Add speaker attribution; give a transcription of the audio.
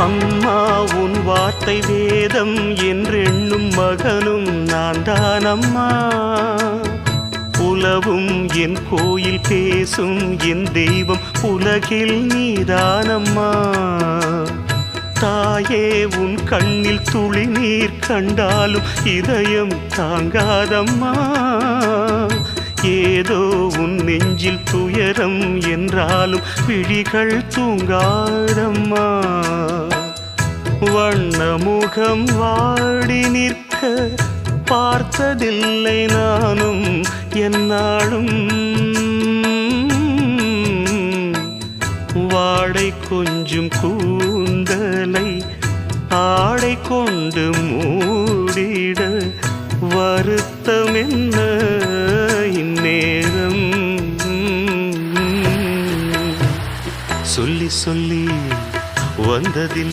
Speaker 1: அம்மா உன் வார்த்தை வேதம் என்றெண்ணும் மகனும் நான் தானம்மா. உலவும் என் கோயில் பேசும் என் தெய்வம் உலகில் நீதானம்மா. தாயே உன் கண்ணில் துளி நீர் கண்டாலும் இதயம் தாங்காதம்மா. ஏதோ உன் நெஞ்சில் துயரம் என்றாலும் விழிகள் தூங்காதம்மா. வண்ணமுகம் வாடி நிற்க பார்த்ததில்லை நானும் என்னாலும். வாடை கொஞ்சம் கூந்தலை ஆடை கொண்டு மூடிட வருத்தம் என்ன இந்நேரம். சொல்லி சொல்லி வந்ததில்